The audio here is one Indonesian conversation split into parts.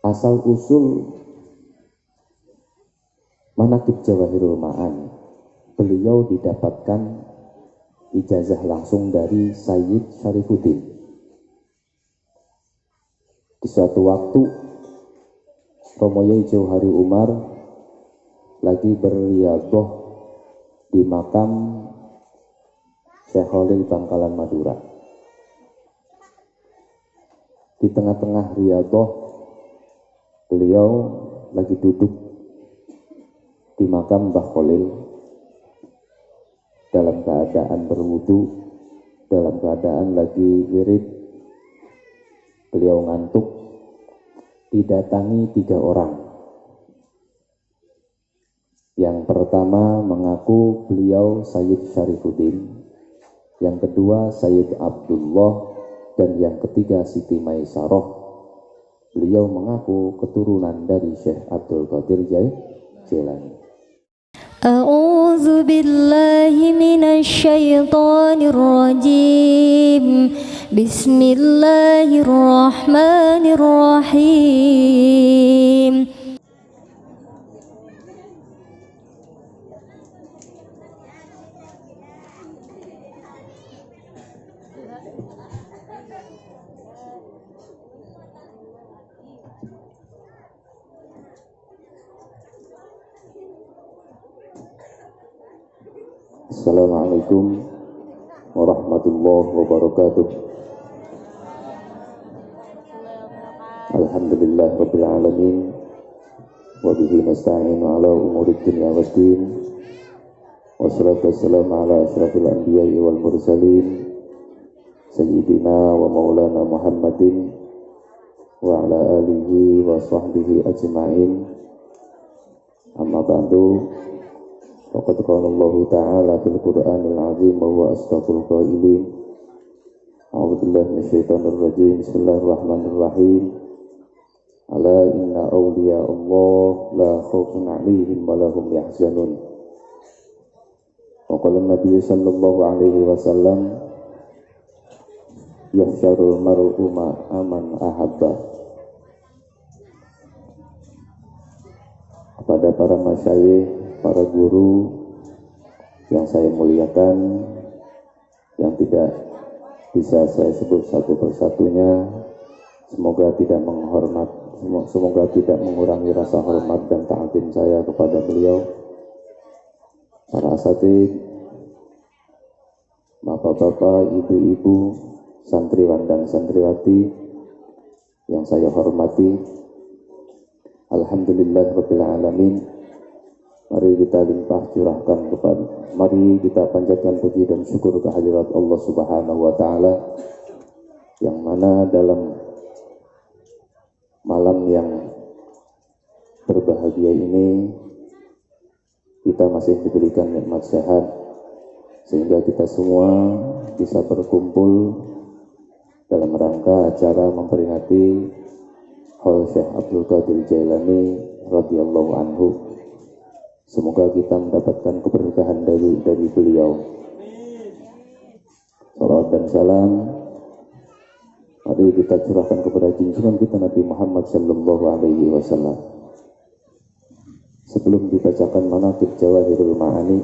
Asal usul Manaqib Jawahirul Ma'ani, beliau didapatkan ijazah langsung dari Sayyid Syarifuddin. Di suatu waktu Romo Yai Jauhari Umar lagi berriyadhah di makam Syekh Khalil Bangkalan Madura. Di tengah-tengah riyadhah beliau lagi duduk di makam Mbah Khalil dalam keadaan berwudu, dalam keadaan lagi wirid. Beliau ngantuk, didatangi 3 orang. Yang pertama mengaku beliau Sayyid Syarifuddin, yang kedua Sayyid Abdullah, dan yang ketiga Siti Maisarah. Beliau mengaku keturunan dari Syekh Abdul Qadir Jailani. A'udzu billahi minasyaitonir rajim. Bismillahirrahmanirrahim. Assalamualaikum warahmatullahi wabarakatuh. Alhamdulillah rabbil alamin, wa bihi nasta'inu ala umurid dunya waddin, wassalatu wassalamu ala asyrafil anbiya'i wal mursalin, sayyidina wa maulana Muhammadin wa ala alihi wa sahbihi ajma'in. Amma ba'du. Faqad qala Allah Ta'ala fil Qur'anil 'azim wa huwa asdaqul qailin. A'udzu billahi minasyaitonir rajim. Bismillahirrahmanirrahim. Ala inna awliya Allah la khaufun 'alaihim wa la hum yahzanun. Wa qala an-nabiy sallallahu alaihi wasallam, yahsyarul mar'u ma'aman ahabba. Kepada para masyayikh, para guru yang saya muliakan, yang tidak bisa saya sebut satu persatunya, semoga tidak mengurangi rasa hormat dan ta'zim saya kepada beliau, para asatidz, bapak-bapak, ibu-ibu, santriwan dan santriwati yang saya hormati. Alhamdulillah rabbil alamin. Mari kita limpah curahkan mari kita panjatkan puji dan syukur kehadirat Allah Subhanahu wa Ta'ala, yang mana dalam malam yang berbahagia ini kita masih diberikan nikmat sehat, sehingga kita semua bisa berkumpul dalam rangka acara memperingati Haul Syekh Abdul Qadir Jailani radhiyallahu anhu. Semoga kita mendapatkan keberkahan dari beliau. Salawat dan salam mari kita curahkan kepada junjungan kita Nabi Muhammad sallallahu alaihi wasallam. Sebelum dibacakan Manaqib Jawahirul Ma'ani,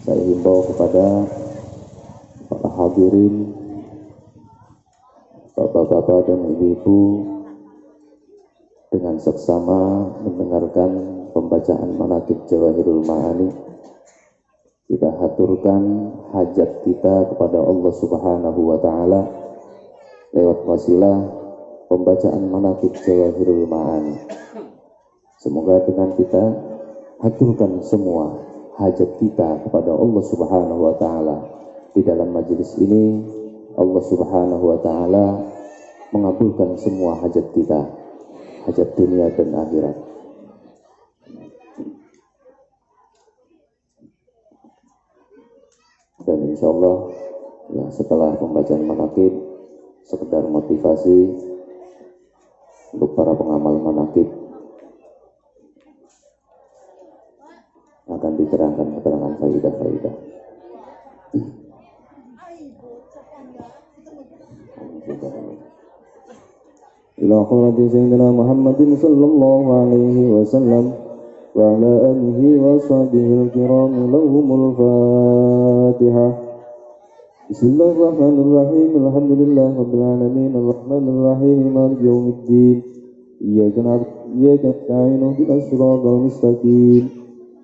saya himbau kepada para hadirin, bapak-bapak dan ibu-ibu, dengan seksama mendengarkan pembacaan Manaqib Jawahirul Ma'ani. Kita haturkan hajat kita kepada Allah Subhanahu wa Ta'ala lewat wasilah pembacaan Manaqib Jawahirul Ma'ani. Semoga dengan kita haturkan semua hajat kita kepada Allah Subhanahu wa Ta'ala. Di dalam majelis ini Allah Subhanahu wa Ta'ala mengabulkan semua hajat kita, hajat dunia dan akhirat. Dan insya Allah ya, setelah pembacaan manaqib, sekedar motivasi untuk para pengamal manaqib, akan diterangkan keterangan faidah-faidah. La حضرة سيدنا محمد صلى الله عليه وسلم وعلى آله وصحبه الكرام لهم الفاتحة. بسم الله الرحمن الرحيم. الحمد لله رب العالمين الرحمن الرحيم مالك يوم الدين إياك نعبد وإياك نستعين اهدنا الصراط المستقيم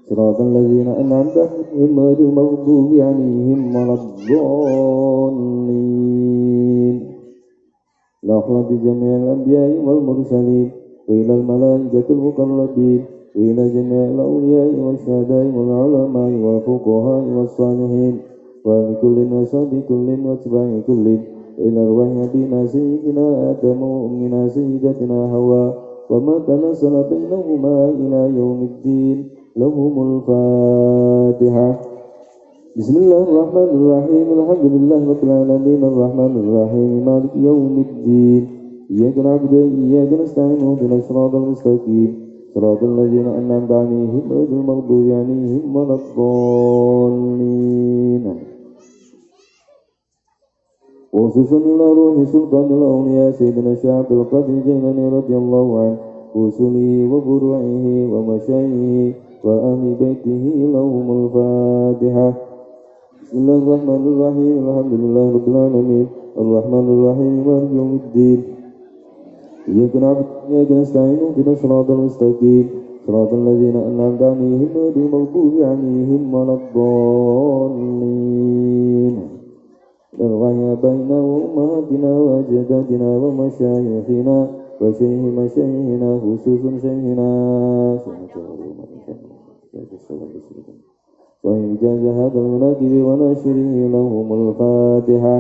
صراط الذين أنعمت عليهم غير المغضوب عليهم ولا الضالين. إلى حضرة جميع الأنبياء والمرسلين وإلى الملائكة المقربين وإلى جميع الأولياء والشهداء والعلماء والفقهاء والصالحين ولكل وصحب كل واتباع كل وإلى أرواح أبينا سيدنا آدم وأمنا سيدتنا حواء وما تنزل بينهما إلى يوم الدين لهم الفاتحة. بسم الله الرحمن الرحيم. الحمد لله رب العالمين الرحمن الرحيم مالك يوم الدين إياك نعبد وإياك نستعين اهدنا الصراط المستقيم صراط الذين أنعمت عليهم غير المغضوب عليهم ولا الضالين. وخصوصا إلى روح سلطان الأولياء سيدنا الشيخ عبد القادر الجيلاني رضي الله عنه وأصوله وفروعه ومشايخه وأهل بيته لهم الفاتحة. بسم الله الرحمن الرحيم. الحمد لله رب العالمين الرحمن الرحيم مالك يوم الدين إياك نعبد وإياك نستعين اهدنا الصراط المستقيم صراط الذين أنعمت عليهم غير المغضوب عليهم ولا الضالين. للغاية آبائنا وأمهاتنا وأجدادنا ومشايخنا وشيخ مشايخنا خصوص شيخنا صاحب جاز هذا المناكب وناشره لهم الفاتحة.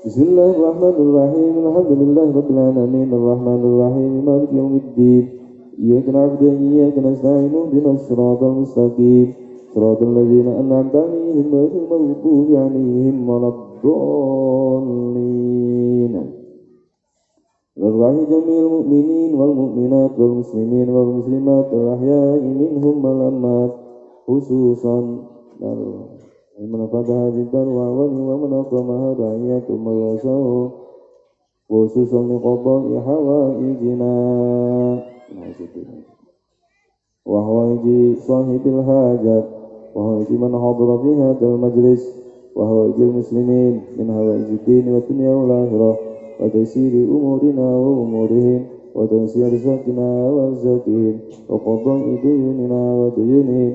بسم الله الرحمن الرحيم. الحمد لله رب العالمين الرحمن الرحيم مالك يوم الدين إياك نعبد وإياك نستعين اهدنا الصراط المستقيم صراط الذين أنعمت عليهم غير المغضوب عليهم ولا الضالين. لأرواح جميع المؤمنين والمؤمنات والمسلمين والمسلمات الأحياء منهم والأموات خصوصا من فتح هذه الدعوة ومن أقامها رعية مرساه خصوصا لقضاء حوائجنا وحوائج صاحب الحاجات وحوائج من حضر في هذا المجلس وحوائج المسلمين من حوائج الدين والدنيا والآخرة وتيسير أمورنا وأمورهم وتيسير رزقنا وأرزاقهم وقضاء ديوننا وديونهم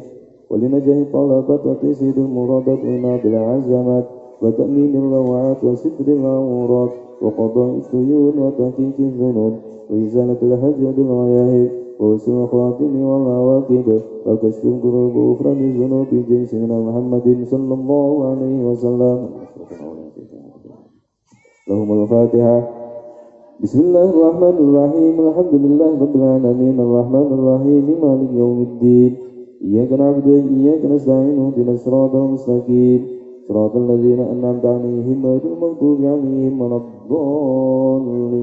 ولنجاح الطلبات وتيسير المرادات وناب العزمات وتأمين الروعات وستر العورات وقضاء الديون وتحقيق الذنوب وإزالة الحجر بالغياهب وحسن الخواتم والعواقب وكشف الكروب وغفران الذنوب بجاه سيدنا محمد صلى الله عليه وسلم لهم الفاتحة. بسم الله الرحمن الرحيم. الحمد لله رب العالمين الرحمن الرحيم مالك يوم الدين إياك نعبد وإياك نستعين اهدنا الصراط المستقيم صراط الذين أنعمت عليهم غير المغضوب عليهم ولا الضالين.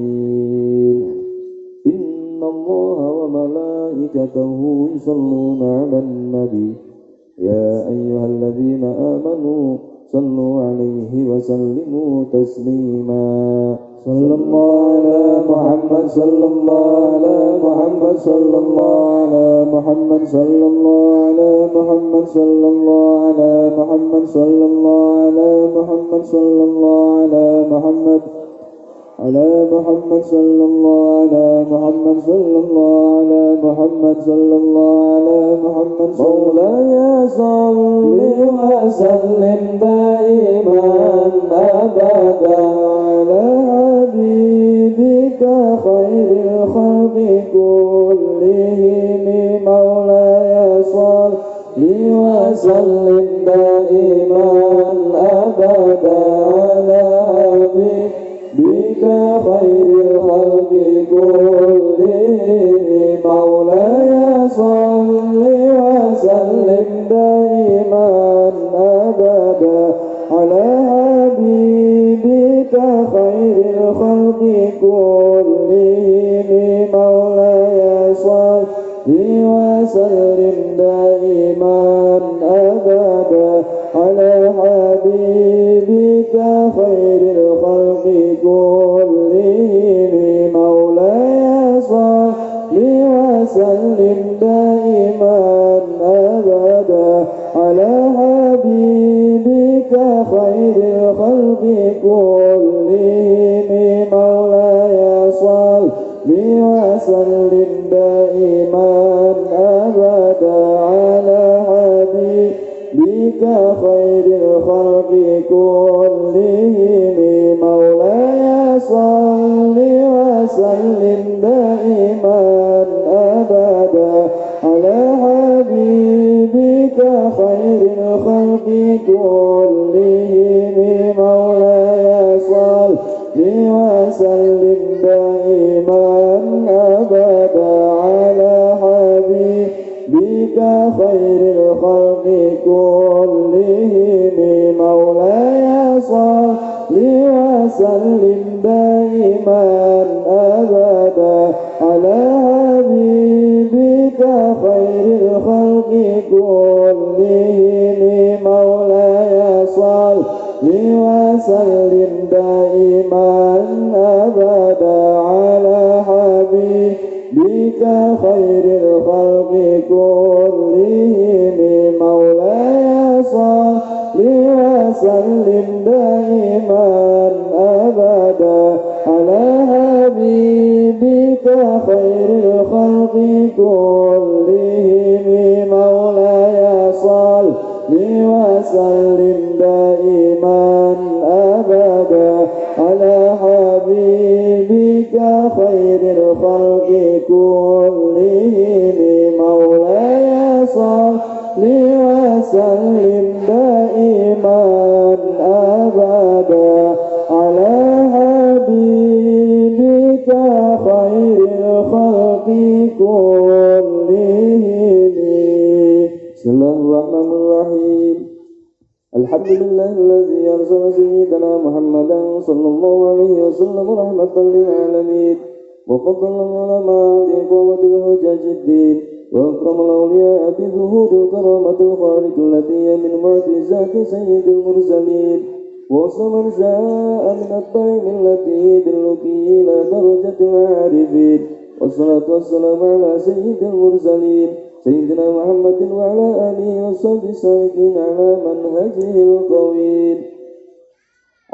إن الله وملائكته يصلون على النبي يا أيها الذين آمنوا صلوا عليه وسلموا تسليما. صلى الله على محمد صلى الله على محمد صلى الله على محمد صلى الله على محمد صلى الله على محمد صلى الله على محمد صلى الله على محمد على محمد صلى الله على محمد صلى الله على محمد صلى الله على محمد مولاي صل وسلم دائما أبدا على حبيبك خير الخلق كلهم مولاي صل وسلم دائما أبدا على حبيبك خير الخلق كلهم مولاي صل وسلم دائما أبدا على حبيبك خير الخلق كلهم مولاي صل وسلم دائما أبدا على حبيبك خير الخلق كلهم مولاي وسلم دائما أبدا على حبيبك خير الخلق كلهم مولاي صل وسلم دائما أبدا على حبيبك خير الخلق كلهم مولاي صل وسلم دائما أبدا على حبيبك خير الخلق كلهم مولاي صل وسلم دائما أبدا على حبيبك خير الخلق كلهم مولاي صل وسلم دائما أبدا على حبيبك خير الخلق كلهم مولاي صل وسلم دائما أبدا على حبيبك خير الخلق كلهم مولاي صل وسلم دائما أبدا على حبيبك خير الخلق كلهم مولاي صل وسلم دائما أبدا على حبيبك خير الخلق كلهم مولاي صل وسلم دائما أبدا على حبيبك خير الخلق كلهم. بسم الله الرحمن الرحيم. الحمد لله الذي أرسل سيدنا محمدا صلى الله عليه وسلم رحمة للعالمين وفضل العلماء بقوة الحجاج الدين وأكرم الأولياء بظهور الكرامة الخالق التي هي من معجزات سيد المرسلين وصل من شاء من أتباع ملته باللقي إلى درجة العارفين والصلاة والسلام على سيد المرسلين سيدنا محمد وعلى آله وصحبه السالكين على منهجه القويم.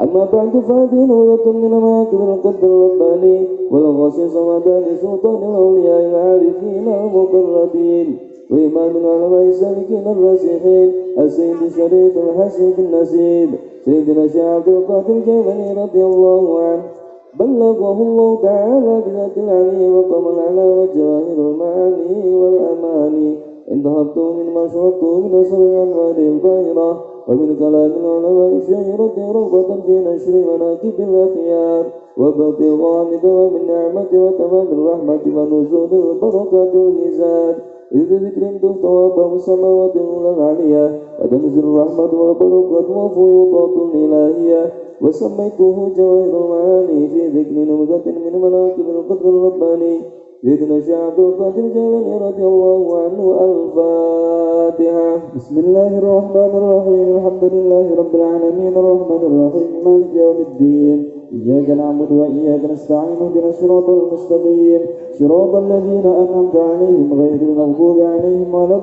أما بعد فهذه نورة من مراكب القدر الرباني والغصيص مدان سلطان الأولياء العارفين المقربين وإمام العلماء السالكين الراسخين السيد الشريف الحسيب النسيب سيدنا الشيخ عبد القادر الجيلاني رضي الله عنه بلغه الله تعالى بذات العلي وقام العلا وجواهر المعاني والأماني انتهبت من ما شربت من أسر أنوار الباهرة ومن كلام العلماء الشهيرة رغبة في نشر مناكب الأخيار وابتغاء دوام النعمة وتمام الرحمة ونزول البركات والميزان إذ ذكر تفتوى باب السماوات الأولى العليا وتنزل الرحمة والبركات والفيوضات الإلهية وسميته جواهر المعاني في ذكر نبذة من مناكب القدر الرباني سيدنا الشيخ عبد القادر الجيلاني رضي الله عنه. الفاتحة. بسم الله الرحمن الرحيم. الحمد لله رب العالمين الرحمن الرحيم مالك يوم الدين إياك نعبد وإياك نستعين اهدنا الصراط المستقيم صراط الذين أنعمت عليهم غير المغضوب عليهم ولا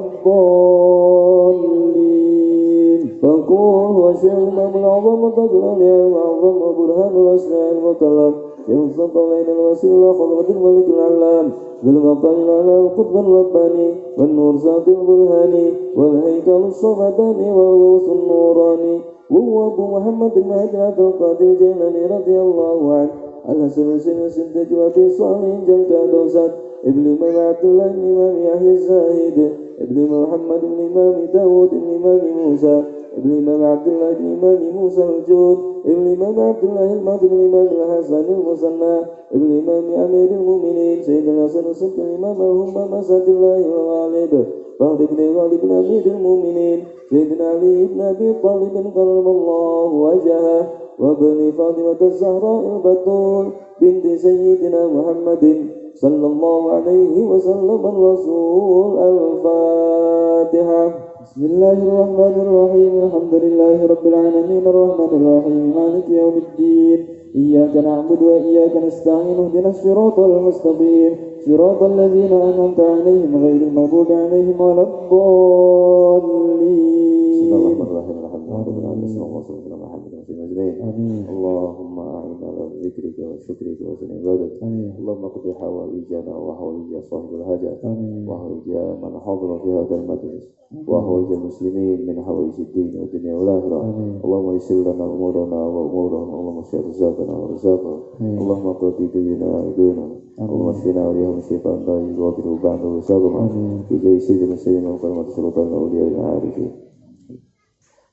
الضالين. فقول هو الشيخ الإمام الأعظم وتاج الأولياء الأعظم وبرهان الأسماء المكرم يوصف بين الوسيلة خضرة الملك العلام ذي المقام على القطب الرباني والنور ذات البرهاني والهيكل الصمداني والغوث النوراني وهو أبو محمد بن عبد القادر الجيلاني رضي الله عنه الحسن السن الصديق وفي صالح جلك دوسات ابن إمام عبد الله بن إمام يحيى الزاهد ابن محمد بن إمام داود بن إمام موسى ابن إمام عبد الله بن إمام موسى الجود ابن إمام عبد الله المهدي بن إمام الحسن المثنى ابن إمام أمير المؤمنين سيدنا الحسن الصديق الإمام الهمام أسد الله الغالب فهد بن غالب بن أمير المؤمنين سيدنا علي بن أبي طالب كرم الله وجهه وابن فاطمة الزهراء البتول بنت سيدنا محمد صلى الله عليه وسلم الرسول. الفاتحة. بسم الله الرحمن الرحيم. الحمد لله رب العالمين الرحمن الرحيم مالك يوم الدين إياك نعبد وإياك نستعين اهدنا الصراط المستقيم صراط الذين أنعمت عليهم غير المغضوب عليهم ولا الضالين. اللهم أعنا على ذكرك وشكرك وحسن عبادتك. اللهم اقض حوائجنا وحوائج صاحب الحاجات وحوائج من حضر في هذا المجلس وحوائج المسلمين من حوائج الدين والدنيا والآخرة. اللهم يسر لنا أمورنا وأمورهم. اللهم اشف رزاقنا ورزاقهم. اللهم اقض ديننا وديننا. اللهم اشفنا وليهم شفاء لا يغادر بعده سقما بجاه سيدنا سيدنا وكلمة سلطان الأولياء العارفين.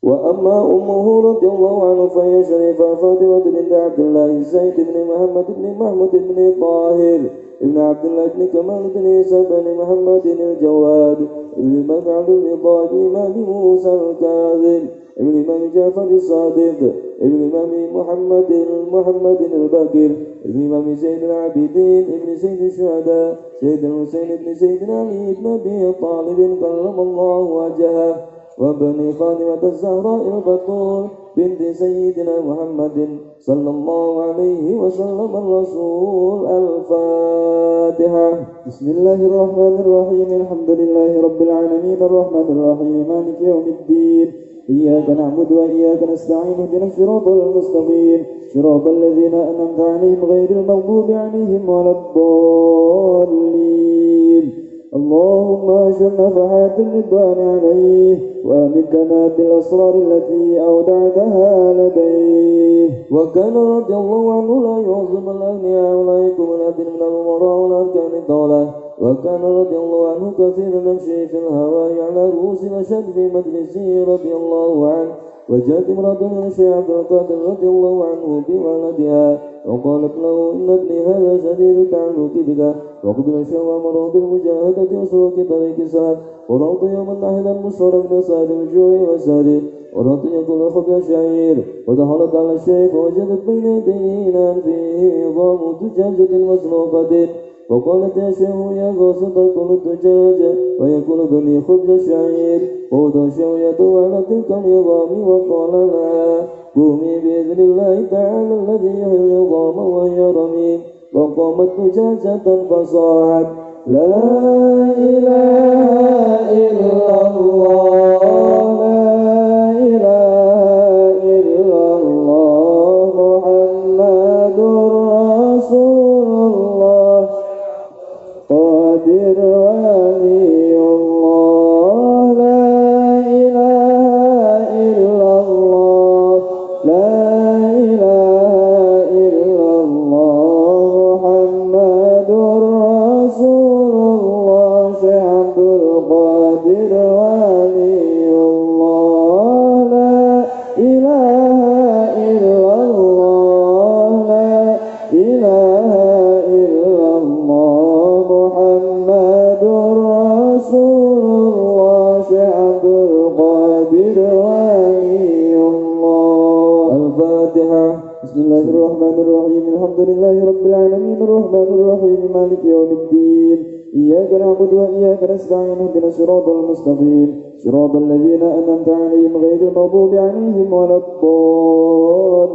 وأما أمه رضي الله عنه فهي شريفة فاطمة بنت عبد الله زيد بن محمد بن محمود بن طاهر ابن عبد الله بن كمال بن عيسى بن محمد الجواد ابن الإمام عبد الرضا ابن الإمام موسى الكاظم ابن الإمام جعفر الصادق ابن الإمام محمد الباقر ابن الإمام زين العابدين ابن سيد الشهداء سيد الحسين بن سيد علي بن أبي طالب كرم الله وجهه وبني فاطمة الزهراء البطول بنت سيدنا محمد صلى الله عليه وسلم الرسول. الفاتحة. بسم الله الرحمن الرحيم الحمد لله رب العالمين الرحمن الرحيم مالك يوم الدين إياك نعبد وإياك نستعين اهدنا الصراط المستقيم صراط الذين أنعمت عليهم غير المغضوب عليهم ولا الضالين. اللهم اشر نفحات الرضوان عليه وامدنا بالاسرار التي اودعتها لديه. وكان رضي الله عنه لا يعظم الاغنياء ولا يكون الادن من الامراء ولا اركان الدوله. وكان رضي الله عنه كثيرا يمشي في الهواء على رؤوس الاشد في مجلسه رضي الله عنه. وجاءت امرأة من الشيخ عبد القادر رضي الله عنه بولدها وقالت له إن ابني هذا شديد التعلق بك. وقبل الشيخ وأمره بالمجاهدة وسلوك طريق السعد. ورأت يوما ناحية المشهور من سعد الجوع وسعده. ورأت يأكل خبز الشعير. ودخلت على الشيخ فوجدت بين يديه نار فيه عظام دجاجة مسلوقة. وقالت يا شيخ يا غاص تأكل الدجاج ويأكل بني خبز الشعير. ووضع الشيخ يده على تلك العظام وقال لها قومي بإذن الله تعالى الذي يحيي العظام وهي رميم. وقامت دجاجة فصاحت لا إله إلا الله لا إله إلا الله محمد رسول الله قادر ولي الله لا إله إلا الله لا إله إلا الله محمد رسول الله شيخ عبد القادر ولي الله لا إله إلا الله لا إله إلا الله محمد رسول الله شيخ عبد القادر ولي الله. الفاتحة. بسم الله الرحمن الرحيم الحمد لله رب العالمين الرحمن الرحيم مالك يوم الدين إياك نعبد وإياك نستعين اهدنا الصراط المستقيم صراط الذين أنعمت عليهم غير المغضوب عليهم ولا الضالين.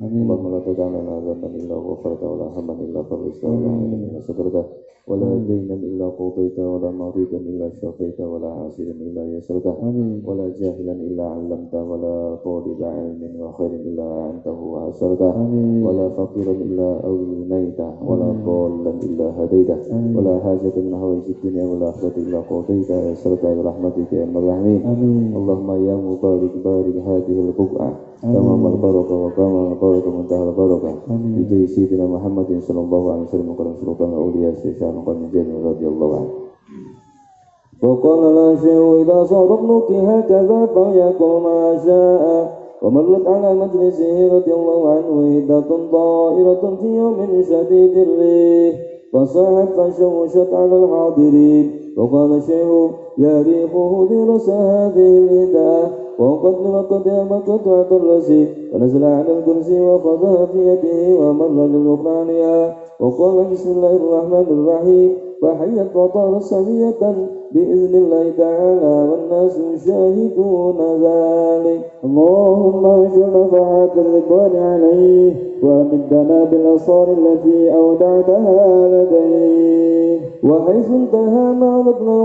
اللهم لا تدع لنا ذنبا الا غفرته ولا هما الا فرجته ولا عينا الا سترته ولا دينا الا قضيته ولا مريضا الا شفيته ولا عاسرا الا يسرته ولا جاهلا الا علمته ولا طالب علم وخير الا اعنته واسرته ولا فقيرا الا اغنيته ولا ضالا الا هديته ولا حاجة من حوائج الدنيا والاخرة الا قضيتها ويسرتها برحمتك يا ارحم الراحمين. اللهم يا مبارك بارك هذه البقعة تمام البركة وكمال البركة منتهى البركة بجاه سيدنا محمد صلى الله عليه وسلم وكرم سلطان الأولياء الشيخان قرن رضي الله عنه. وقال لا شيء إذا صار ابنك هكذا فليقل ما شاء. ومرت على مجلسه رضي الله عنه هدة طائرة في يوم شديد الريح فصاحت فشوشت على الحاضرين. وقال الشيخ يا ريح هدي رأس هذه الهداة وقد لقد قطعة الرسي فنزل على الكرسي وأخذها في يده ومر للأخرانها وقال بسم الله الرحمن الرحيم فحيت وطارت سمية بإذن الله تعالى والناس يشاهدون ذلك. اللهم انشر نفحات الرضوان عليه وأمدنا بالأسرار التي أودعتها لديه. وحيث انتهى ما عرضناه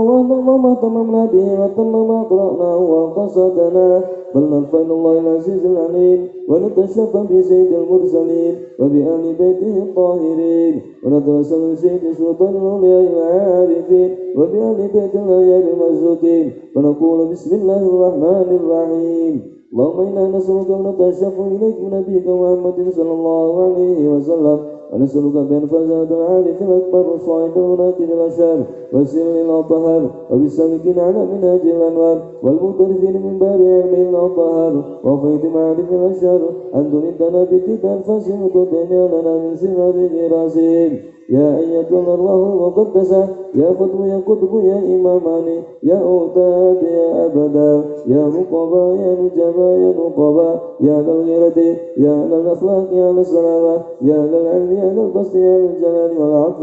وما تممنا به وتم ما قرأناه وقصدنا، بل نرفع الله العزيز العليم ونتشفى بسيد المرسلين وبآل بيته الطاهرين، ونتوسل بسيد سلطان الأولياء العارفين وبآل بيت الأولياء المرزوقين، ونقول بسم الله الرحمن الرحيم. اللهم إنا نسألك ونتشفى إليك نبيك محمد صلى الله عليه وسلم، ونسألك بأنفاس العارف الأكبر وصاحب المناكب الأشهر وسر الأطهر وبالسالكين على منهج الأنوار والمغترفين من بار علم الأطهر وفيض معارف الأشهر أن تمدنا بتلك أنفاس وتدعنا لنا من سرار راسهم. يا أيتها الأرواح المقدسة يا فتو يا قطب يا إماماني يا أوتاد يا أبدا يا رقبا يا نجبا يا نقبا يا ذا الغيرة يا ذا الأخلاق يا ذا السلامة يا ذا العلم يا ذا البسط يا ذا الجلال والعطف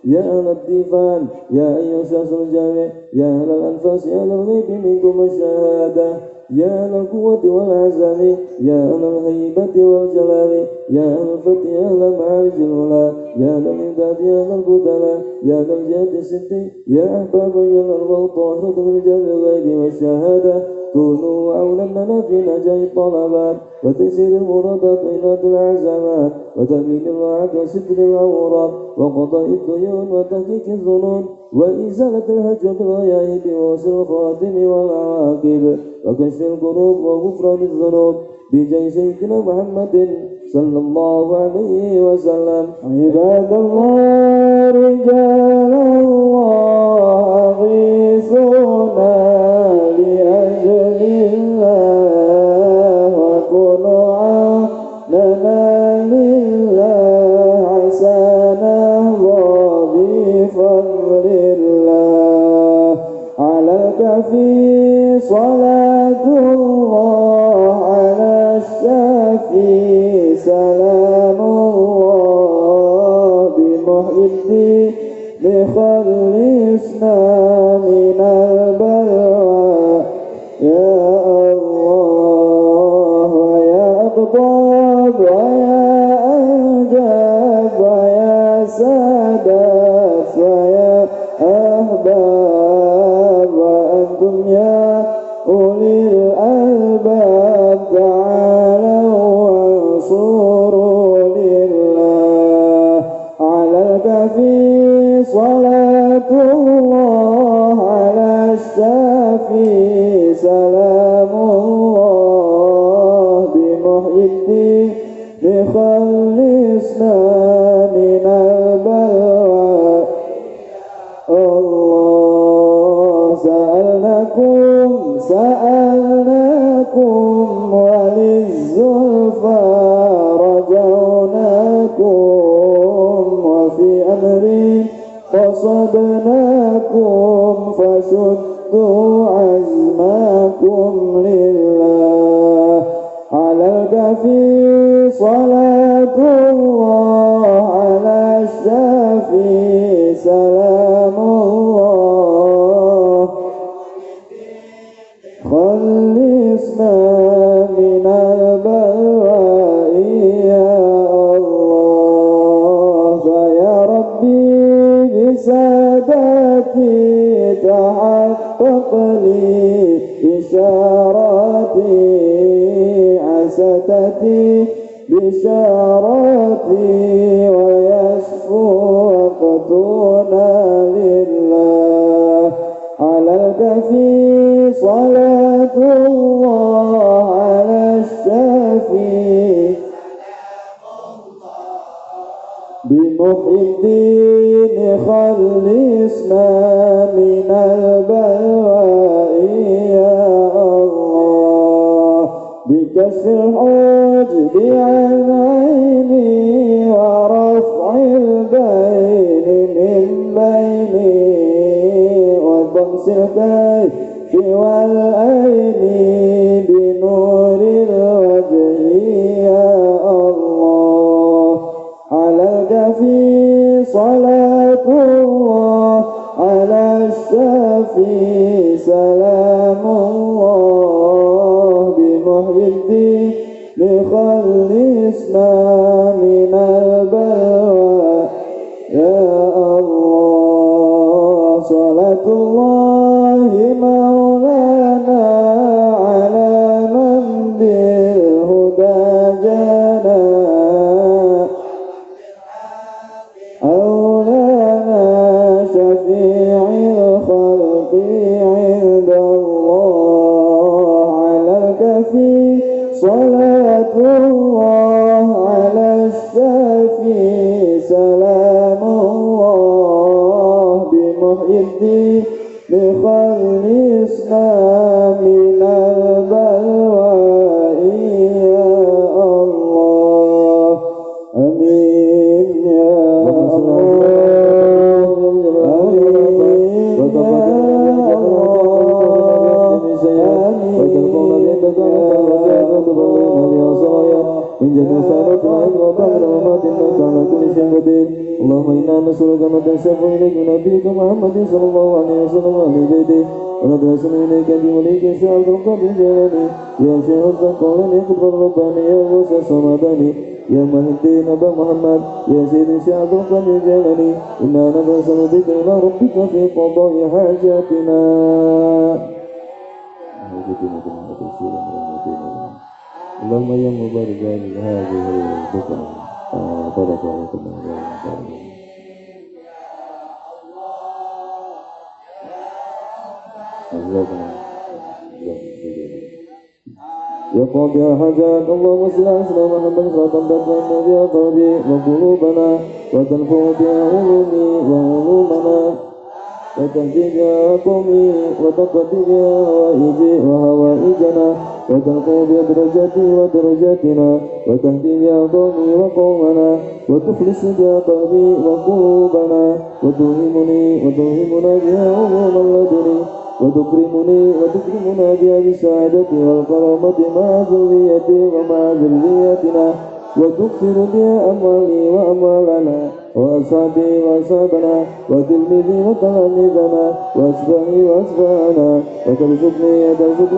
يا أهل الديفان يا أيها الشخص الجامع يا أهل الأنفاس يا أهل الغيب منكم الشهادة يا أهل القوة والعزم يا أهل الهيبة والجلال يا أهل الفتح يا أهل المعارج العلا يا أهل الإمداد يا أهل البدلاء يا أهل الجهاد الست يا أحباب يا الأرواح الطاهرة من رجال الغيب والشهادة كونوا عونا لنا في نجاح الطلبات وتيسير المرادات وإناث العزمات وتأمين الوعد وستر العورات وقضاء الديون وتحقيق الظنون وإزالة الحجة بالغيائب ووصل الخاتم والعواقب وكشف الكروب وغفران الذنوب بجاه سيدنا محمد صلى الله عليه وسلم. عباد الله رجال الله أغيثونا لأجل الله وكونوا عوننا لله عسى نهضى بفضل الله. على الكفي صلاة الله على الشافي سلام الله بمحيي الدين لخلصنا من البلوى يا الله. ويا أقطاب ويا أنجاب ويا سادات ويا أحباب وأنتم يا أولي الألباب تعالوا وانصروا لله. على الكفي صلاة الله على الشافي سلام الله بمحيي الدين لخلصنا من البلوى. الله سألناكم وللزلفى رجوناكم وفي أمر قصدناكم فشدوا عزماكم لله. على الكفي صلاة الله على الشافي سلام الله خلصنا من البلوى يا الله. فيا ربي بسادتي تحقق لي إشاراتي عستتي بشاراتي ويشفو وقتنا لله. على الكفي صلاة الله على الشافي بمحيي الدين خلصنا من البلوى يا الله. بكشف الحجب عن عيني ورفع البين من بيني وطمس الكيف والعين بنور الوجه يا الله. على الكفي صلاة الله على الشافي الشافي سلام الله بمحيي الدين لخلصنا من البلوى يا الله صلاة الله مولانا على من بالهدى جانا أولانا شفيع الخلق عند الله على الكفي صلاة الله على الشافي سلام الله بمحيي الدين لخلصنا من البلوى يا الله آمين يا الله آمين يا اللهم إنا نسألك أن تنسب إليك نبيك محمد صلى الله عليه وسلم وآل بيته ونتوسل إليك بوليك شعب القدر الجلالي يا شيخ القولين يكتب الرباني يا موسى الصمداني يا مهدين أبا محمد يا سيد شعب القدر الجلالي إنا نتوسل بك إلى ربك في قضاء حاجاتنا اللهم يا مبارك هذه البقعة بارك الله فيكم يا قاضي الحاجات اللهم صل على سيدنا محمد خاتم ترفعنا بها قلبي وقلوبنا وتنفع بها علومي وعلومنا وتهدي بها قومي وتقضي بها هوائجي وهوائجنا وتلقوا بها درجاتي ودرجاتنا وتهدي بها قومي وقومنا وتخلص بها قلبي وقلوبنا وتوهمنا بها عموم اللدني وتكرمنا بها بالسعادة والكرامة مع ذريتي ومع ذريتنا وتكثر بها أموالي وأموالنا وأصحابي وأصحابنا وتلميذي وتلاميذنا وأشباهي وأشباهنا وترزقنا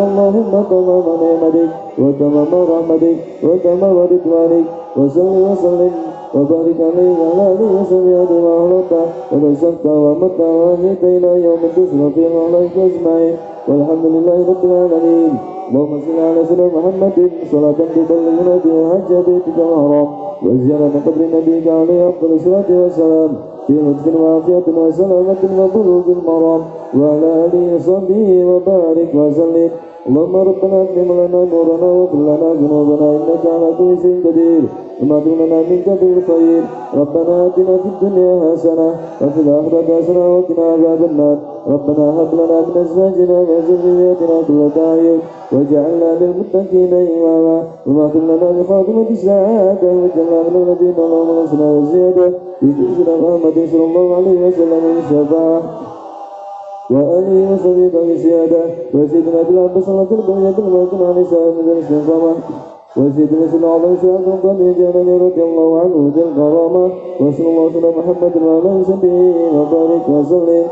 اللهم تمام نعمتك وتمام رحمتك وتمام رضوانك وسلم وبارك عليه وعلى آله وصحبه ما أهلت ورزقت ومت وأهلت إلى يوم تسرى في العلاج أجمعين والحمد لله رب العالمين. اللهم صل على سيدنا محمد صلاة تبلغنا بها حج بيتك الحرام وزيارة قبر نبيك عليه أفضل الصلاة والسلام في لطف وعافية وسلامة وبلوغ المرام وعلى آله وصحبه وبارك وسلم. اللهم ربنا أتمم لنا نورنا واغفر لنا ذنوبنا إنك على كل شيء قدير وما لنا منك بالخير. ربنا آتنا في الدنيا حسنة وفي الآخرة حسنة وقنا عذاب النار. ربنا هب لنا من أزواجنا وذرياتنا قرة أعين واجعلنا للمتقين إماما وما لنا بخاتمة السعادة واجعلنا من الذين لهم الحسنى والزيادة في سيدنا محمد صلى الله عليه وسلم الشفاعة وآله وصحبه بزيادة وسيدنا بالعباس صلى الله عليه وسلم عليه السلام من الاستقامة وسيدنا سيدنا عظيم شيخ القدر جلال رضي الله عنه ذي الكرامة وصلى الله على محمد وعلى آله وصحبه وبارك وسلم.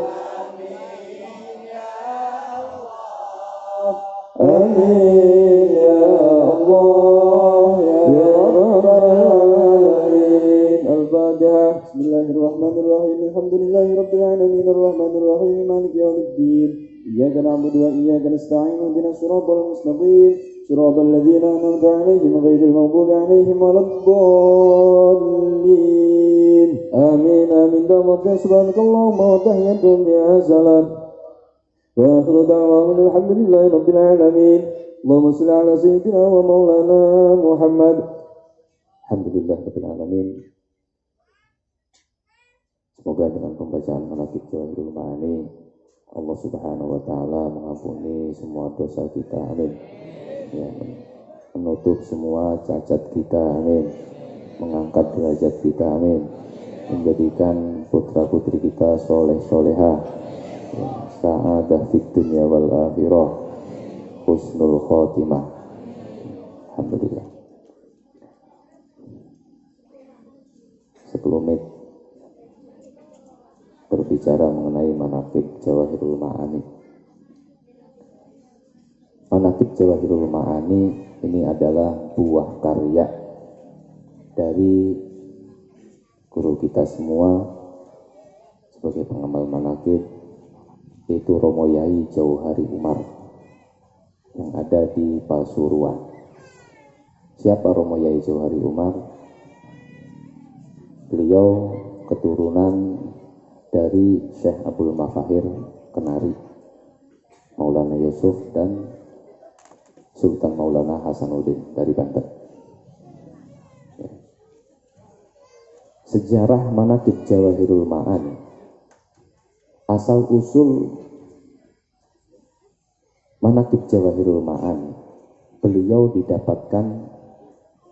آمين يا الله يا رب العالمين. الفاتحة. بسم الله الرحمن الرحيم الحمد لله رب العالمين الرحمن الرحيم مالك يوم الدين إياك نعبد وإياك نستعين اهدنا الصراط المستقيم صراط الذين أنعمت عليهم غير المغضوب عليهم ولا الضالين. آمين آمين. دعوة سبحانك اللهم وتحياتهم يا سلام وآخر دعوانا الحمد لله رب العالمين. اللهم صل على سيدنا ومولانا محمد. Alhamdulillah rabbil alamin. Semoga dengan pembacaan manaqib Jawahirul Ma'ani Allah Subhanahu wa taala mengampuni semua dosa kita. Amin. Ya, menutup semua cacat kita. Amin. Mengangkat derajat kita. Amin. Menjadikan putra-putri kita soleh-solehah. Ya, sa'adah fid dunya wal akhirah, husnul khotimah. Alhamdulillah. Sebelum berbicara berbicara mengenai manaqib Jawahirul Ma'ani. Manaqib Jawahirul Ma'ani ini adalah buah karya dari guru kita semua sebagai pengamal manaqib, yaitu Romo Yai Jauhari Umar yang ada di Pasuruan. Siapa Romo Yai Jauhari Umar? Beliau keturunan dari Syekh Abdul Mafahir Kenari, Maulana Yusuf dan Sultan Maulana Hasanuddin dari Banten. Sejarah manaqib Jawahirul Ma'ani, asal usul manaqib Jawahirul Ma'ani, beliau didapatkan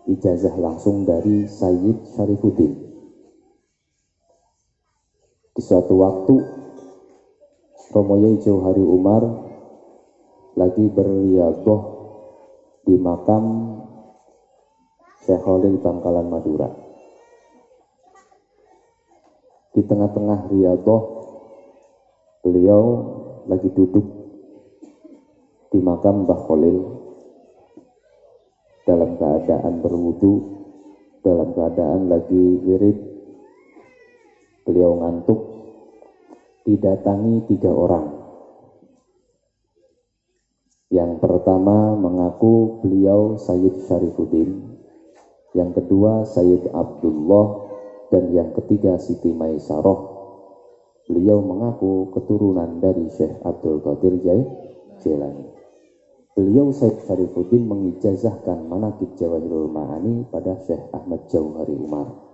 ijazah langsung dari Sayyid Syarifuddin. Di suatu waktu Romo Yai Jauhari Umar lagi berriyadhah di makam Syekh Khalil Bangkalan Madura. Di tengah-tengah riyadhah beliau lagi duduk di makam Mbah Khalil dalam keadaan berwudu, dalam keadaan lagi wirid. Beliau ngantuk, didatangi 3 orang. Yang pertama mengaku beliau Sayyid Syarifuddin, yang kedua Sayyid Abdullah, dan yang ketiga Siti Maisarah. Beliau mengaku keturunan dari Syekh Abdul Qadir Jailani. Beliau Sayyid Syarifuddin mengijazahkan manaqib Jawahirul Ma'ani pada Syekh Ahmad Jauhari Umar.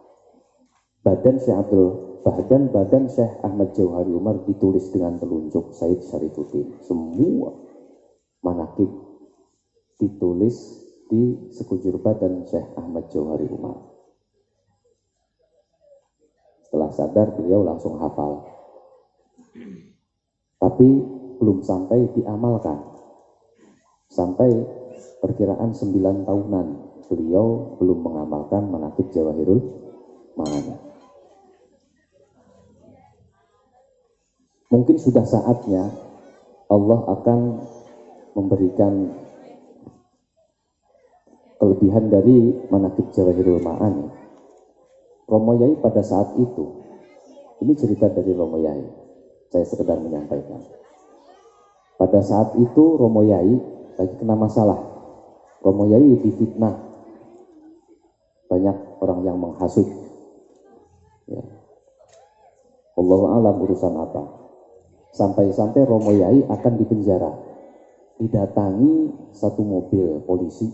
Badan Syekh Ahmad Jauhari Umar ditulis dengan telunjuk Sayyid Syarifuddin. Semua manaqib ditulis di sekujur badan Syekh Ahmad Jauhari Umar. Setelah sadar beliau langsung hafal. Tapi belum sampai diamalkan. Sampai perkiraan 9 tahunan beliau belum mengamalkan manaqib Jawahirul Ma'ani. Mungkin sudah saatnya Allah akan memberikan kelebihan dari manaqib Jawahirul Ma'ani. Romo Yai pada saat itu, ini cerita dari Romo Yai, saya sekedar menyampaikan. Pada saat itu Romo Yai lagi kena masalah. Romo Yai difitnah, banyak orang yang menghasut. Ya. Allahu a'lam urusan apa. Sampai-sampai Romo Yai akan dipenjara. Didatangi satu mobil polisi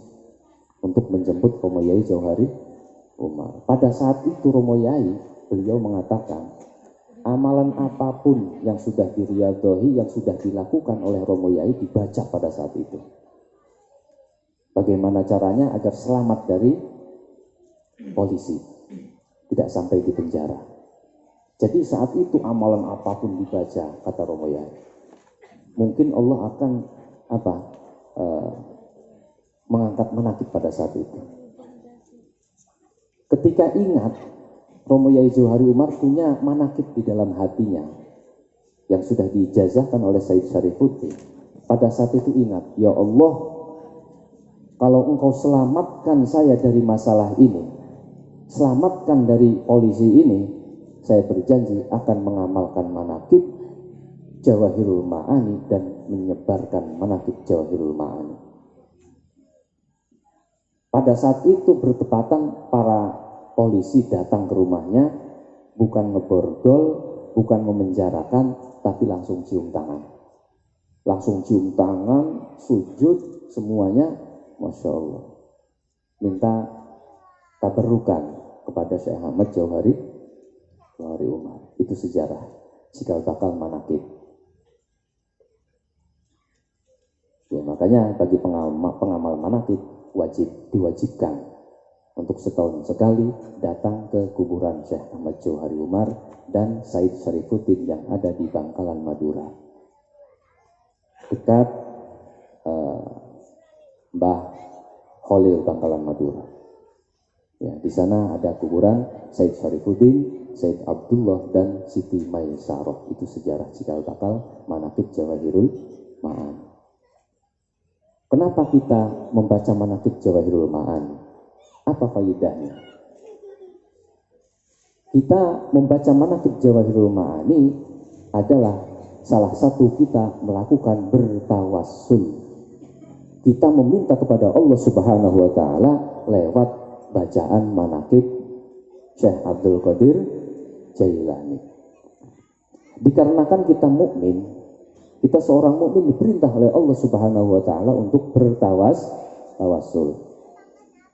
untuk menjemput Romo Yai Jauhari Umar. Pada saat itu Romo Yai, beliau mengatakan, amalan apapun yang sudah diriyadhahi, yang sudah dilakukan oleh Romo Yai dibaca pada saat itu. Bagaimana caranya agar selamat dari polisi, tidak sampai di penjara. Jadi saat itu amalan apapun dibaca, kata Romo Yai. Mungkin Allah akan mengangkat manaqib pada saat itu. Ketika ingat Romo Yai Jauhari Umar punya manaqib di dalam hatinya yang sudah diijazahkan oleh Sayyid Syarifuddin. Pada saat itu ingat, ya Allah, kalau engkau selamatkan saya dari masalah ini, selamatkan dari polisi ini, saya berjanji akan mengamalkan manaqib Jawahirul Ma'ani dan menyebarkan manaqib Jawahirul Ma'ani. Pada saat itu bertepatan para polisi datang ke rumahnya, bukan ngeborgol, bukan memenjarakan, tapi langsung cium tangan. Langsung cium tangan, sujud, semuanya, Masya Allah. Minta tabarukan kepada Syekh Ahmad Jauhari Umar. Itu sejarah cikal bakal manaqib. Ya, makanya bagi pengamal manaqib diwajibkan untuk setahun sekali datang ke kuburan Syekh Ahmad Jauhari Umar dan Sayyid Syarifuddin yang ada di Bangkalan Madura, dekat Mbah Khalil Bangkalan Madura. Ya, di sana ada kuburan Sayyid Syarifuddin Said Abdullah dan Siti Maisarah. Itu sejarah cikal bakal manaqib Jawahirul Ma'ani. Kenapa kita membaca manaqib Jawahirul Ma'ani? Apa faedahnya? Kita membaca manaqib Jawahirul Ma'ani adalah salah satu kita melakukan bertawassul. Kita meminta kepada Allah Subhanahu wa taala lewat bacaan manaqib Syekh Abdul Qadir Jailani. Dikarenakan kita mukmin, kita seorang mukmin diperintah oleh Allah Subhanahu wa taala untuk bertawassul.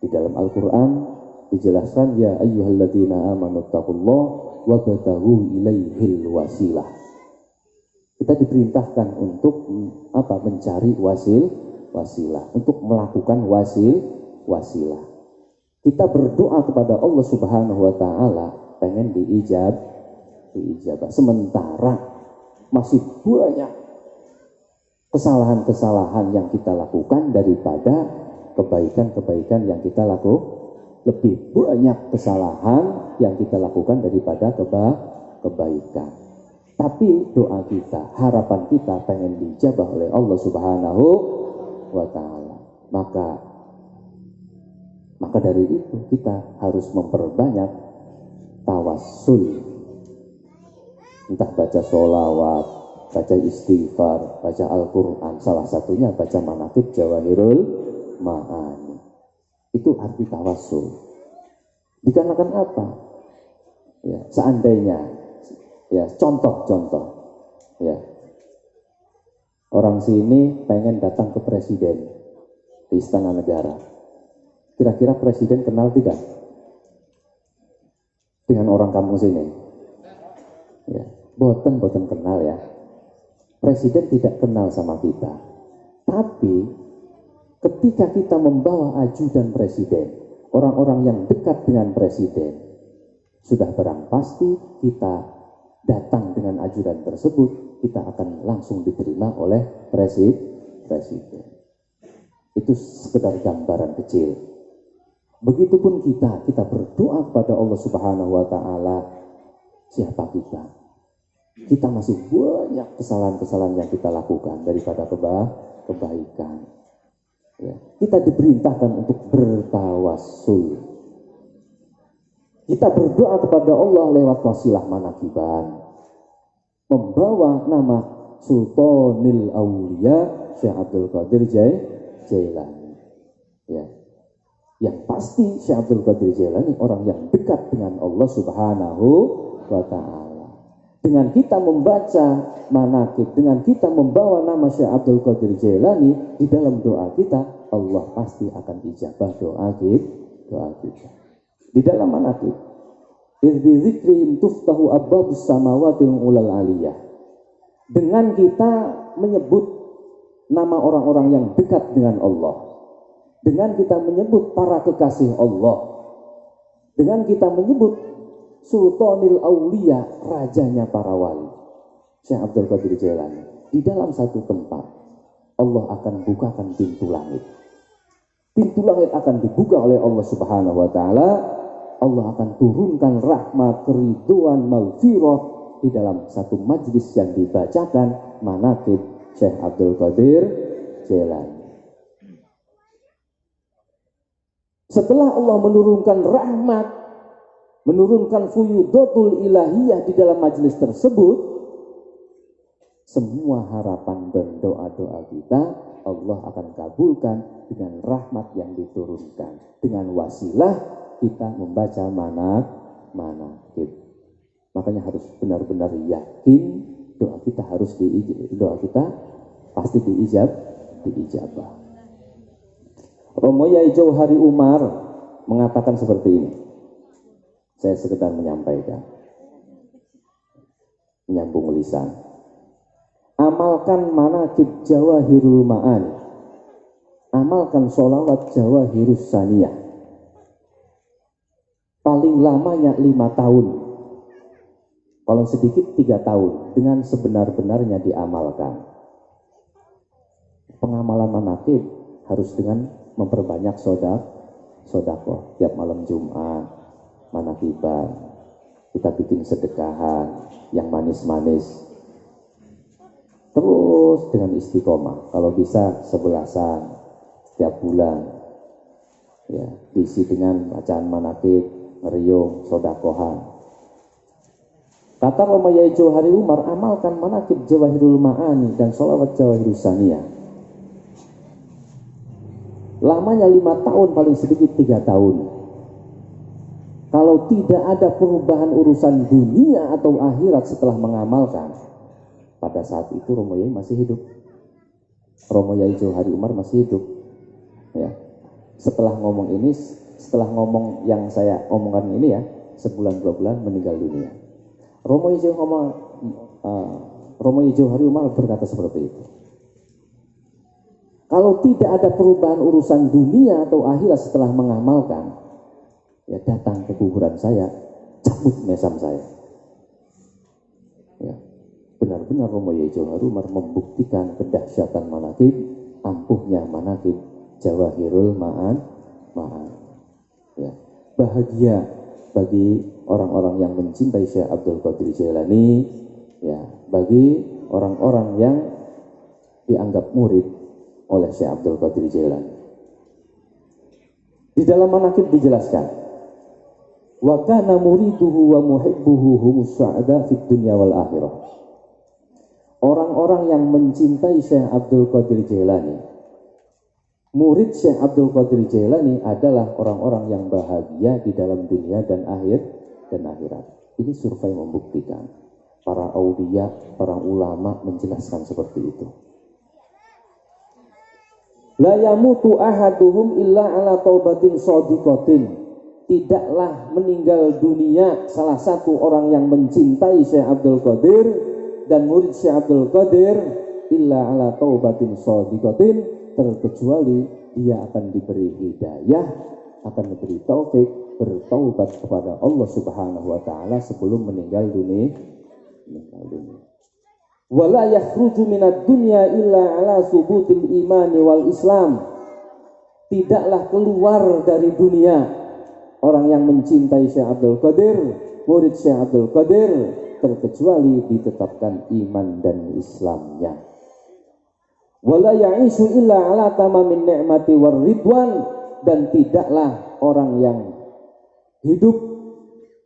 Di dalam Al-Qur'an dijelaskan, ya ayyuhalladzina amanu taqullaha wabtaghu ilaihil wasilah. Kita diperintahkan untuk mencari wasilah, untuk melakukan wasilah. Kita berdoa kepada Allah Subhanahu wa taala pengen diijabah. Sementara masih banyak kesalahan-kesalahan yang kita lakukan daripada kebaikan-kebaikan yang kita lakukan. Lebih banyak kesalahan yang kita lakukan daripada kebaikan. Tapi doa kita, harapan kita pengen dijabah oleh Allah Subhanahu wa taala. Maka dari itu kita harus memperbanyak tawassul. Entah baca sholawat, baca istighfar, baca Al-Quran. Salah satunya baca manaqib Jawahirul Ma'ani. Itu arti tawassul. Dikarenakan apa? Ya, seandainya, ya contoh, ya orang sini pengen datang ke presiden di Istana Negara. Kira-kira presiden kenal tidak dengan orang kampung sini? Ya, boten kenal ya. Presiden tidak kenal sama kita. Tapi ketika kita membawa ajudan presiden, orang-orang yang dekat dengan presiden, sudah barang pasti kita datang dengan ajudan tersebut, kita akan langsung diterima oleh presiden. Itu sekedar gambaran kecil. Begitupun kita berdoa kepada Allah Subhanahu wa taala. Siapa kita? Kita masih banyak kesalahan-kesalahan yang kita lakukan daripada kebaikan. Ya. Kita diperintahkan untuk bertawassul. Kita berdoa kepada Allah lewat wasilah manaqiban. Membawa nama Sultanil Aulia Syekh Abdul Qadir Jailani. Ya. Yang pasti Syekh Abdul Qadir Jailani orang yang dekat dengan Allah Subhanahu wa taala. Dengan kita membaca manaqib, dengan kita membawa nama Syekh Abdul Qadir Jailani di dalam doa kita, Allah pasti akan ijabah doa kita. Di dalam manaqib, idzi dzikrihim tuftahu abwabus samawati ulal aliyah. Dengan kita menyebut nama orang-orang yang dekat dengan Allah, dengan kita menyebut para kekasih Allah, dengan kita menyebut Sultanil Aulia, rajanya para wali, Syekh Abdul Qadir Jailani, di dalam satu tempat Allah akan bukakan pintu langit. Pintu langit akan dibuka oleh Allah Subhanahu wa taala. Allah akan turunkan rahmat, keridhaan, maghfirah di dalam satu majlis yang dibacakan manaqib Syekh Abdul Qadir Jailani. Setelah Allah menurunkan rahmat, menurunkan fuyudatul ilahiyah di dalam majelis tersebut, semua harapan dan doa-doa kita Allah akan kabulkan dengan rahmat yang diturunkan. Dengan wasilah kita membaca manaqib. Makanya harus benar-benar yakin doa kita pasti diijabah. Romo Yai Jauhari Umar mengatakan seperti ini. Saya sekedar menyampaikan, menyambung lisan. Amalkan manaqib Jawahirul Ma'ani. Amalkan sholawat Jawahirus Saniyah. Paling lamanya 5 tahun. Kalau sedikit 3 tahun. Dengan sebenar-benarnya diamalkan. Pengamalan manaqib harus dengan memperbanyak sedekah tiap malam Jumat, manaqiban. kita bikin sedekahan yang manis-manis. Terus dengan istiqomah, kalau bisa 11-an setiap bulan, ya, diisi dengan bacaan manaqib, ngeriung, sodakohan. Kata Roma Yai Johari Umar, amalkan manaqib Jawahirul Ma'ani dan sholawat Jawahirus Saniyah. Lamanya 5 tahun, paling sedikit 3 tahun. Kalau tidak ada perubahan urusan dunia atau akhirat setelah mengamalkan, pada saat itu Romo Yai masih hidup. Romo Yai Johari Umar masih hidup. Ya. Setelah ngomong ini, setelah ngomong yang saya omongkan ini ya, sebulan 2 bulan meninggal dunia. Romo Yai Johari Umar berkata seperti itu. Kalau tidak ada perubahan urusan dunia atau akhirat setelah mengamalkan, ya datang ke kuburan saya, cabut mesam saya. Ya, benar-benar Romo Yai Johari Umar membuktikan kedahsyatan manaqib, ampuhnya manaqib Jawahirul Ma'an. Ya, bahagia bagi orang-orang yang mencintai Syekh Abdul Qadir Jailani, ya, bagi orang-orang yang dianggap murid oleh Syekh Abdul Qadir Jailani. Di dalam manaqib dijelaskan, wa kana muriduhu wa muhibbuhu humus sa'ada fid dunya wal akhirah. Orang-orang yang mencintai Syekh Abdul Qadir Jailani, murid Syekh Abdul Qadir Jailani adalah orang-orang yang bahagia di dalam dunia dan akhirat. Ini survei membuktikan. Para aulia, para ulama menjelaskan seperti itu. La yamutu ahaduhum illa ala taubatin shadiqatin. Tidaklah meninggal dunia salah satu orang yang mencintai Syekh Abdul Qadir dan murid Syekh Abdul Qadir illa ala taubatin shadiqatin, terkecuali dia akan diberi hidayah, akan diberi taufik bertaubat kepada Allah Subhanahu wa taala sebelum meninggal dunia. Wala yakhruju minad dunya illa ala subutil imani wal Islam. Tidaklah keluar dari dunia orang yang mencintai Syekh Abdul Qadir, murid Syekh Abdul Qadir, terkecuali ditetapkan iman dan Islamnya. Wala ya'ishu illa ala tamamin ni'mati war ridwan, dan tidaklah orang yang hidup,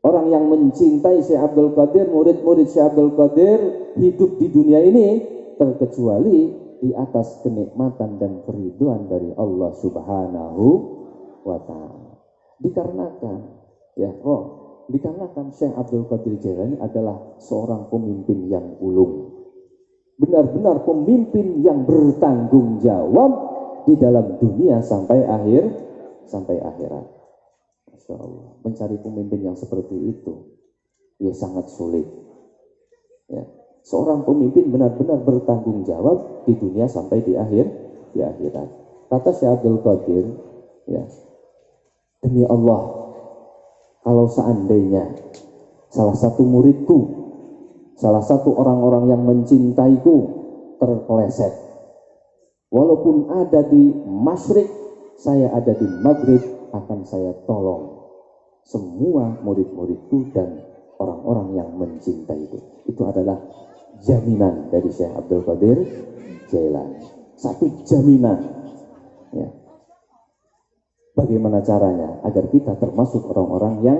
orang yang mencintai Syekh Abdul Qadir, murid-murid Syekh Abdul Qadir hidup di dunia ini terkecuali di atas kenikmatan dan keriduan dari Allah Subhanahu wa ta'ala. Dikarenakan Syekh Abdul Qadir Jailani adalah seorang pemimpin yang ulung, benar-benar pemimpin yang bertanggung jawab di dalam dunia sampai akhirat. Masya Allah, mencari pemimpin yang seperti itu ya sangat sulit. Ya, seorang pemimpin benar-benar bertanggung jawab di dunia sampai di akhirat. Kata Syekh Abdul Qadir, ya, demi Allah, kalau seandainya salah satu muridku, salah satu orang-orang yang mencintaiku terpeleset, walaupun ada di masyrik, saya ada di maghrib, akan saya tolong semua murid-muridku dan orang-orang yang mencintai itu. Itu adalah jaminan dari Syekh Abdul Qadir Jailani. Satu jaminan. Ya. Bagaimana caranya agar kita termasuk orang-orang yang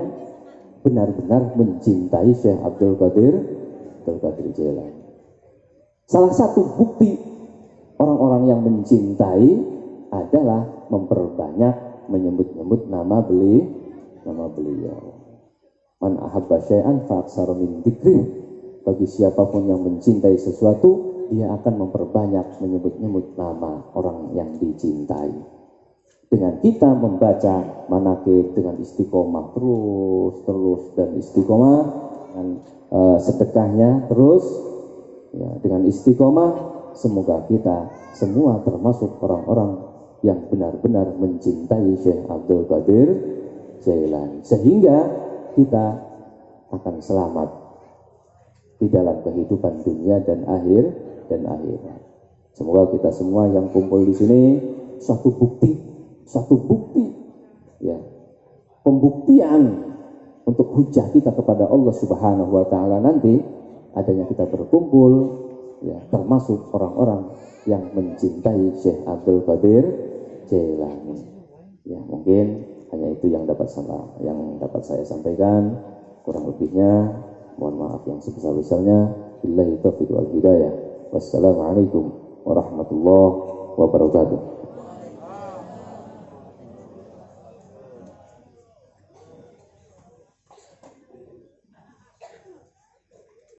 benar-benar mencintai Syekh Abdul Qadir Jailani. Salah satu bukti orang-orang yang mencintai adalah memperbanyak menyebut-nyebut nama beliau. Man ahabba syai'an fa'aksara min dzikrih. Bagi siapapun yang mencintai sesuatu, dia akan memperbanyak menyebut-nyebut nama orang yang dicintai. Dengan kita membaca manaqib dengan istiqomah terus dan istiqomah dengan sedekahnya terus, ya, dengan istiqomah, semoga kita semua termasuk orang-orang yang benar-benar mencintai Syekh Abdul Qadir Jailani, sehingga kita akan selamat di dalam kehidupan dunia dan akhirat. Semoga kita semua yang kumpul di sini satu bukti, ya, pembuktian untuk hujah kita kepada Allah Subhanahu wa taala nanti adanya kita berkumpul ya termasuk orang-orang yang mencintai Syekh Abdul Qadir Jailani. Ya, mungkin hanya itu yang dapat saya sampaikan. Kurang lebihnya mohon maaf yang sebesar-besarnya. Billahi taufiq wal hidayah. Wassalamualaikum warahmatullahi wabarakatuh.